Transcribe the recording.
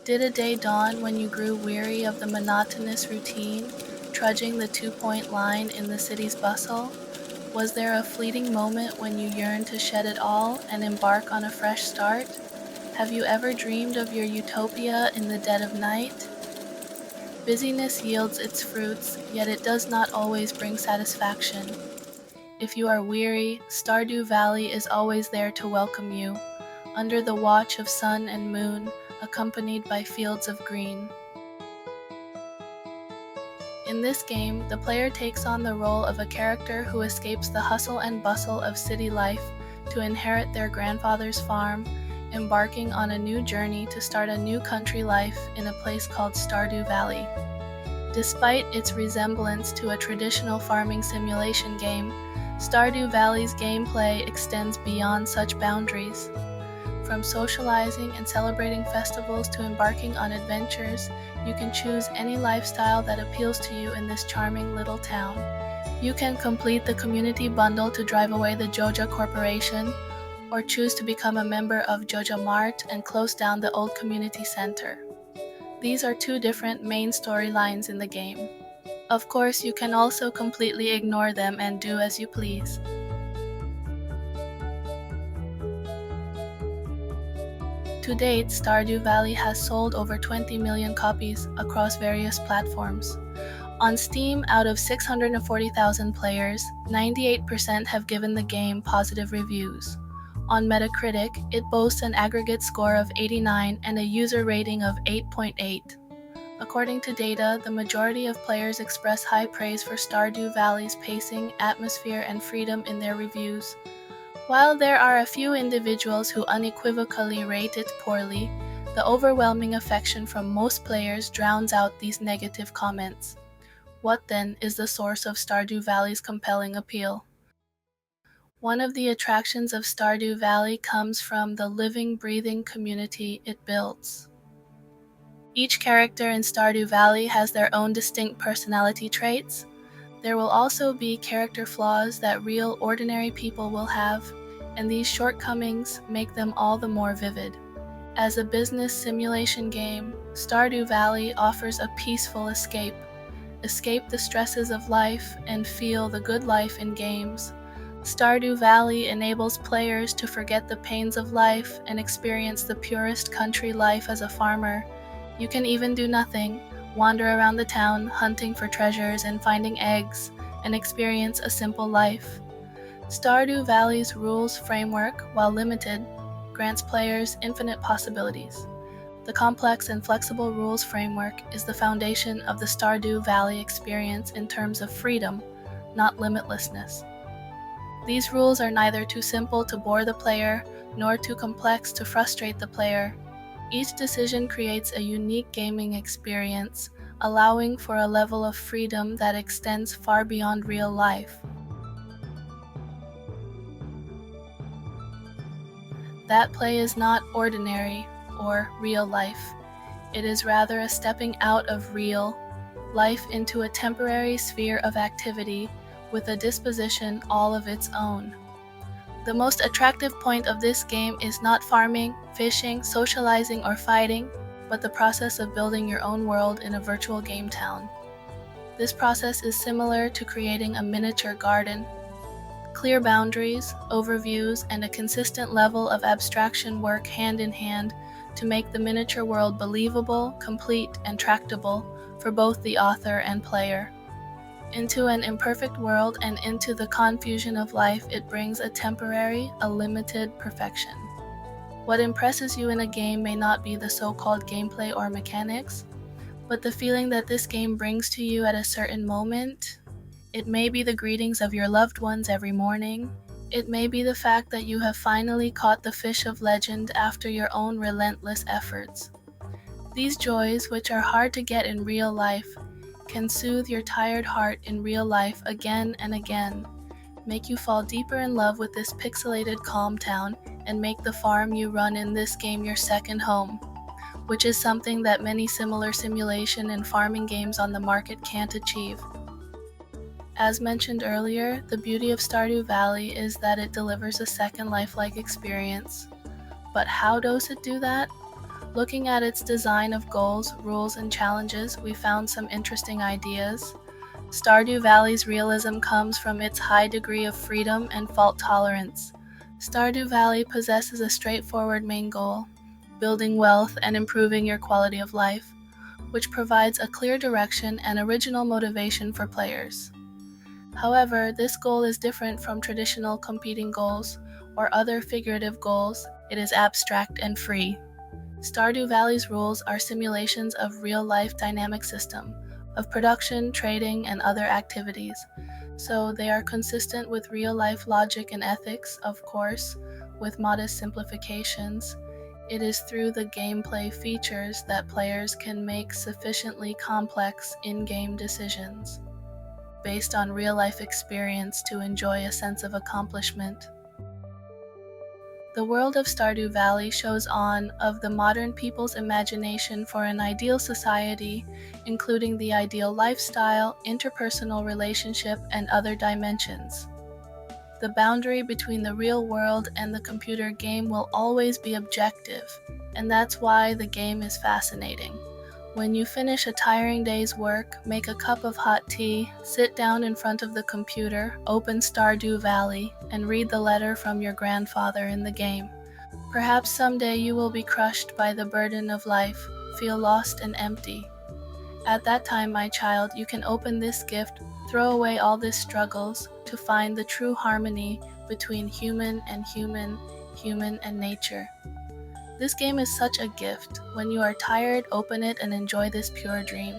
Did a day dawn when you grew weary of the monotonous routine, trudging the two-point line in the city's bustle? Was there a fleeting moment when you yearned to shed it all and embark on a fresh start? Have you ever dreamed of your utopia in the dead of night? Busyness yields its fruits, yet it does not always bring satisfaction. If you are weary, Stardew Valley is always there to welcome you, under the watch of sun and moon, accompanied by fields of green. In this game, the player takes on the role of a character who escapes the hustle and bustle of city life to inherit their grandfather's farm, embarking on a new journey to start a new country life in a place called Stardew Valley. Despite its resemblance to a traditional farming simulation game, Stardew Valley's gameplay extends beyond such boundaries. From socializing and celebrating festivals to embarking on adventures, you can choose any lifestyle that appeals to you in this charming little town. You can complete the community bundle to drive away the Joja Corporation, or choose to become a member of Joja Mart and close down the old community center. These are two different main storylines in the game. Of course, you can also completely ignore them and do as you please. To date, Stardew Valley has sold over 20 million copies across various platforms. On Steam, out of 640,000 players, 98% have given the game positive reviews. On Metacritic, it boasts an aggregate score of 89 and a user rating of 8.8. According to data, the majority of players express high praise for Stardew Valley's pacing, atmosphere, and freedom in their reviews. While there are a few individuals who unequivocally rate it poorly, the overwhelming affection from most players drowns out these negative comments. What then is the source of Stardew Valley's compelling appeal? One of the attractions of Stardew Valley comes from the living, breathing community it builds. Each character in Stardew Valley has their own distinct personality traits. There will also be character flaws that real, ordinary people will have, and these shortcomings make them all the more vivid. As a business simulation game, Stardew Valley offers a peaceful escape. Escape the stresses of life and feel the good life in games. Stardew Valley enables players to forget the pains of life and experience the purest country life as a farmer. You can even do nothing, wander around the town hunting for treasures and finding eggs, and experience a simple life. Stardew Valley's rules framework, while limited, grants players infinite possibilities. The complex and flexible rules framework is the foundation of the Stardew Valley experience in terms of freedom, not limitlessness. These rules are neither too simple to bore the player, nor too complex to frustrate the player. Each decision creates a unique gaming experience, allowing for a level of freedom that extends far beyond real life. That play is not ordinary or real life. It is rather a stepping out of real life into a temporary sphere of activity with a disposition all of its own. The most attractive point of this game is not farming, fishing, socializing, or fighting, but the process of building your own world in a virtual game town. This process is similar to creating a miniature garden. Clear boundaries, overviews, and a consistent level of abstraction work hand in hand to make the miniature world believable, complete, and tractable for both the author and player. Into an imperfect world and into the confusion of life, it brings a temporary, a limited perfection. What impresses you in a game may not be the so-called gameplay or mechanics, but the feeling that this game brings to you at a certain moment. It may be the greetings of your loved ones every morning. It may be the fact that you have finally caught the fish of legend after your own relentless efforts. These joys, which are hard to get in real life, can soothe your tired heart in real life again and again, make you fall deeper in love with this pixelated calm town, and make the farm you run in this game your second home, which is something that many similar simulation and farming games on the market can't achieve. As mentioned earlier, the beauty of Stardew Valley is that it delivers a second lifelike experience. But how does it do that? Looking at its design of goals, rules, and challenges, we found some interesting ideas. Stardew Valley's realism comes from its high degree of freedom and fault tolerance. Stardew Valley possesses a straightforward main goal: building wealth and improving your quality of life, which provides a clear direction and original motivation for players. However, this goal is different from traditional competing goals or other figurative goals. It is abstract and free. Stardew Valley's rules are simulations of real-life dynamic system, of production, trading, and other activities, so they are consistent with real-life logic and ethics, of course, with modest simplifications. It is through the gameplay features that players can make sufficiently complex in-game decisions, based on real-life experience to enjoy a sense of accomplishment. The world of Stardew Valley shows of the modern people's imagination for an ideal society, including the ideal lifestyle, interpersonal relationship, and other dimensions. The boundary between the real world and the computer game will always be objective, and that's why the game is fascinating. When you finish a tiring day's work, make a cup of hot tea, sit down in front of the computer, open Stardew Valley, and read the letter from your grandfather in the game. Perhaps someday you will be crushed by the burden of life, feel lost and empty. At that time, my child, you can open this gift, throw away all these struggles, to find the true harmony between human and human, human and nature. This game is such a gift. When you are tired, open it and enjoy this pure dream.